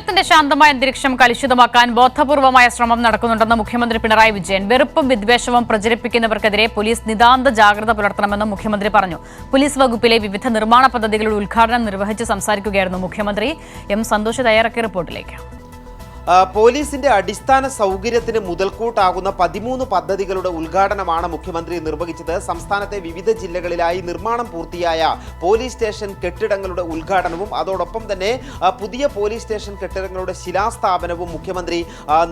കേരളത്തിന്റെ ശാന്തമായ അന്തരീക്ഷം കലുഷിതമാക്കാൻ ബോധപൂർവമായ ശ്രമം നടക്കുന്നുണ്ടെന്ന് മുഖ്യമന്ത്രി പിണറായി വിജയൻ. വെറുപ്പും വിദ്വേഷവും പ്രചരിപ്പിക്കുന്നവർക്കെതിരെ പോലീസ് നിതാന്ത ജാഗ്രത പുലർത്തണമെന്നും മുഖ്യമന്ത്രി പറഞ്ഞു. പോലീസ് വകുപ്പിലെ വിവിധ നിർമ്മാണ പദ്ധതികളുടെ ഉദ്ഘാടനം നിർവഹിച്ച് സംസാരിക്കുകയായിരുന്നു മുഖ്യമന്ത്രി. എം സന്തോഷ് തയ്യാറാക്കിയ റിപ്പോർട്ടിലേക്ക്. പോലീസിന്റെ അടിസ്ഥാന സൗകര്യത്തിന് മുതൽക്കൂട്ടാകുന്ന 13 പദ്ധതികളുടെ ഉദ്ഘാടനമാണ് മുഖ്യമന്ത്രി നിർവഹിച്ചത്. സംസ്ഥാനത്തെ വിവിധ ജില്ലകളിലായി നിർമ്മാണം പൂർത്തിയായ പോലീസ് സ്റ്റേഷൻ കെട്ടിടങ്ങളുടെ ഉദ്ഘാടനവും അതോടൊപ്പം തന്നെ പുതിയ പോലീസ് സ്റ്റേഷൻ കെട്ടിടങ്ങളുടെ ശിലാസ്ഥാപനവും മുഖ്യമന്ത്രി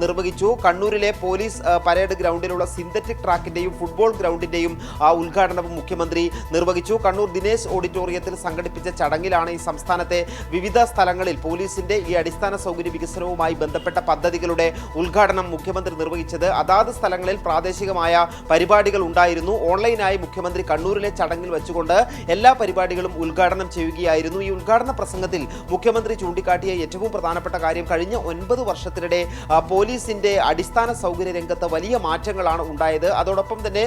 നിർവഹിച്ചു. കണ്ണൂരിലെ പോലീസ് പരേഡ് ഗ്രൗണ്ടിലുള്ള സിന്തറ്റിക് ട്രാക്കിന്റെയും ഫുട്ബോൾ ഗ്രൗണ്ടിന്റെയും ഉദ്ഘാടനവും മുഖ്യമന്ത്രി നിർവഹിച്ചു. കണ്ണൂർ ദിനേശ് ഓഡിറ്റോറിയത്തിൽ സംഘടിപ്പിച്ച ചടങ്ങിലാണ് ഈ സംസ്ഥാനത്തെ വിവിധ സ്ഥലങ്ങളിൽ പോലീസിന്റെ ഈ അടിസ്ഥാന സൗകര്യ വികസനവുമായി ബന്ധപ്പെട്ട പദ്ധതികളുടെ ഉദ്ഘാടനം മുഖ്യമന്ത്രി നിർവഹിച്ചത്. അതാത് സ്ഥലങ്ങളിൽ പ്രാദേശികമായ പരിപാടികൾ ഉണ്ടായിരുന്നു. ഓൺലൈനായി മുഖ്യമന്ത്രി കണ്ണൂരിലെ ചടങ്ങിൽ വെച്ചുകൊണ്ട് എല്ലാ പരിപാടികളും ഉദ്ഘാടനം ചെയ്യുകയായിരുന്നു. ഈ ഉദ്ഘാടന പ്രസംഗത്തിൽ മുഖ്യമന്ത്രി ചൂണ്ടിക്കാട്ടിയ ഏറ്റവും പ്രധാനപ്പെട്ട കാര്യം കഴിഞ്ഞ 9 വർഷത്തിനിടെ പോലീസിന്റെ അടിസ്ഥാന സൗകര്യ രംഗത്ത് വലിയ മാറ്റങ്ങളാണ് ഉണ്ടായത്. അതോടൊപ്പം തന്നെ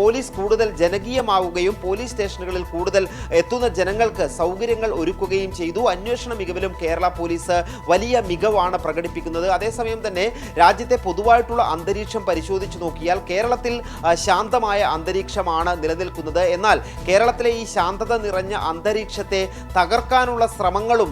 പോലീസ് കൂടുതൽ ജനകീയമാവുകയും പോലീസ് സ്റ്റേഷനുകളിൽ കൂടുതൽ എത്തുന്ന ജനങ്ങൾക്ക് സൗകര്യങ്ങൾ ഒരുക്കുകയും ചെയ്തു. അന്വേഷണ മികവിലും കേരള പോലീസ് വലിയ മികവാണ് പ്രകടിപ്പിക്കുന്നത്. അതേസമയം തന്നെ രാജ്യത്തെ പൊതുവായിട്ടുള്ള അന്തരീക്ഷം പരിശോധിച്ചു നോക്കിയാൽ കേരളത്തിൽ ശാന്തമായ അന്തരീക്ഷമാണ് നിലനിൽക്കുന്നത്. എന്നാൽ കേരളത്തിലെ ഈ ശാന്തത നിറഞ്ഞ അന്തരീക്ഷത്തെ തകർക്കാനുള്ള ശ്രമങ്ങളും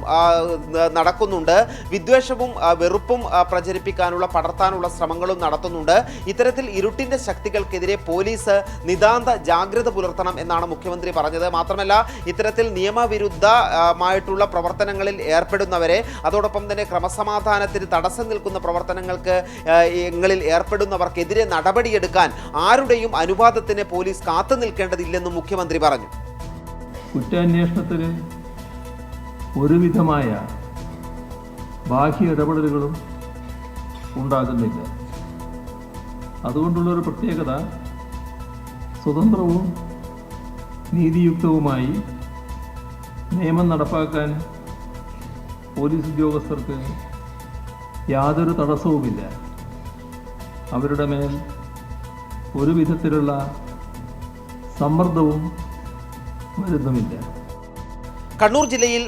നടക്കുന്നുണ്ട്. വിദ്വേഷവും വെറുപ്പും പ്രചരിപ്പിക്കാനുള്ള പടർത്താനുള്ള ശ്രമങ്ങളും നടത്തുന്നുണ്ട്. ഇത്തരത്തിൽ ഇരുട്ടിന്റെ ശക്തികൾക്കെതിരെ പോലീസ് നിതാന്ത ജാഗ്രത പുലർത്തണം എന്നാണ് മുഖ്യമന്ത്രി പറഞ്ഞത്. മാത്രമല്ല ഇത്തരത്തിൽ നിയമവിരുദ്ധമായിട്ടുള്ള പ്രവർത്തനങ്ങളിൽ ഏർപ്പെടുന്നവരെ അതോടൊപ്പം തന്നെ ക്രമസമാധാനത്തിന് തടസ്സം നിൽക്കുന്ന പ്രവർത്തനങ്ങളിൽ ഏർപ്പെടുന്നവർക്കെതിരെ നടപടിയെടുക്കാൻ ആരുടെയും അനുവാദത്തിന് പോലീസ് കാത്തു നിൽക്കേണ്ടതില്ലെന്നും മുഖ്യമന്ത്രി പറഞ്ഞു. കുറ്റാന്വേഷണത്തിന് ഒരുവിധമായ ബാഹ്യ ഇടപെടലുകളും ഉണ്ടാകുന്നില്ല. അതുകൊണ്ടുള്ളൊരു പ്രത്യേകത സ്വതന്ത്രവും നീതിയുക്തവുമായി നിയമം നടപ്പാക്കാൻ പോലീസ് ഉദ്യോഗസ്ഥർക്ക് യാതൊരു തടസ്സവുമില്ല. അവരുടെ മേൽ ഒരു വിധത്തിലുള്ള സമ്മർദ്ദവും വരുന്നുമില്ല. കണ്ണൂർ ജില്ലയിൽ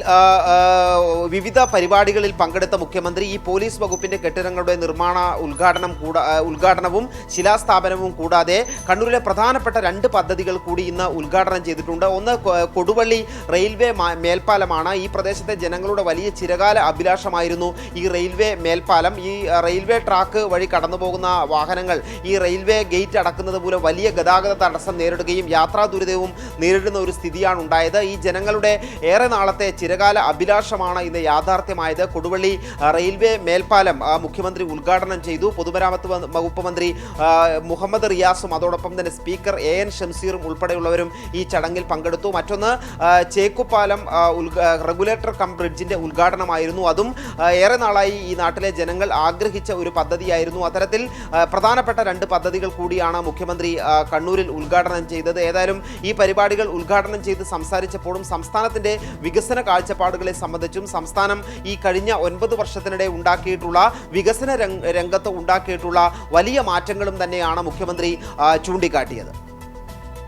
വിവിധ പരിപാടികളിൽ പങ്കെടുത്ത മുഖ്യമന്ത്രി ഈ പോലീസ് വകുപ്പിന്റെ കെട്ടിടങ്ങളുടെ നിർമ്മാണ ഉദ്ഘാടനവും ശിലാസ്ഥാപനവും കൂടാതെ കണ്ണൂരിലെ പ്രധാനപ്പെട്ട 2 പദ്ധതികൾ കൂടി ഇന്ന് ഉദ്ഘാടനം ചെയ്തിട്ടുണ്ട്. ഒന്ന് കൊടുവള്ളി റെയിൽവേ മേൽപ്പാലമാണ്. ഈ പ്രദേശത്തെ ജനങ്ങളുടെ വലിയ ചിരകാല അഭിലാഷമായിരുന്നു ഈ റെയിൽവേ മേൽപ്പാലം. ഈ റെയിൽവേ ട്രാക്ക് വഴി കടന്നു പോകുന്ന വാഹനങ്ങൾ ഈ റെയിൽവേ ഗേറ്റ് അടക്കുന്നത് മൂലം വലിയ ഗതാഗത തടസ്സം നേരിടുകയും യാത്രാ ദുരിതവും നേരിടുന്ന ഒരു സ്ഥിതിയാണ് ഉണ്ടായത്. ഈ ജനങ്ങളുടെ ഏറെ നാളത്തെ ചിരകാല അഭിലാഷമാണ് ഇന്ന് യാഥാർത്ഥ്യമായത്. കൊടുവള്ളി റെയിൽവേ മേൽപ്പാലം മുഖ്യമന്ത്രി ഉദ്ഘാടനം ചെയ്തു. പൊതുമരാമത്ത് വകുപ്പ് മന്ത്രി മുഹമ്മദ് റിയാസും അതോടൊപ്പം തന്നെ സ്പീക്കർ AN ഷംസീറും ഉൾപ്പെടെയുള്ളവരും ഈ ചടങ്ങിൽ പങ്കെടുത്തു. മറ്റൊന്ന് ചേക്കുപാലം റെഗുലേറ്റർ കം ബ്രിഡ്ജിന്റെ ഉദ്ഘാടനമായിരുന്നു. അതും ഏറെ നാളായി ഈ നാട്ടിലെ ജനങ്ങൾ ആഗ്രഹിച്ച ഒരു പദ്ധതിയായിരുന്നു. അത്തരത്തിൽ പ്രധാനപ്പെട്ട 2 പദ്ധതികൾ കൂടിയാണ് മുഖ്യമന്ത്രി കണ്ണൂരിൽ ഉദ്ഘാടനം ചെയ്തത്. ഏതായാലും ഈ പരിപാടികൾ ഉദ്ഘാടനം ചെയ്ത് സംസാരിച്ചപ്പോഴും സംസ്ഥാനത്തിന്റെ വികസന കാഴ്ചപ്പാടുകളെ സംബന്ധിച്ചും സംസ്ഥാനം ഈ കഴിഞ്ഞ 9 വർഷത്തിനിടെ ഉണ്ടാക്കിയിട്ടുള്ള വികസന രംഗത്ത് ഉണ്ടാക്കിയിട്ടുള്ള വലിയ മാറ്റങ്ങളും തന്നെയാണ് മുഖ്യമന്ത്രി ചൂണ്ടിക്കാട്ടിയത്.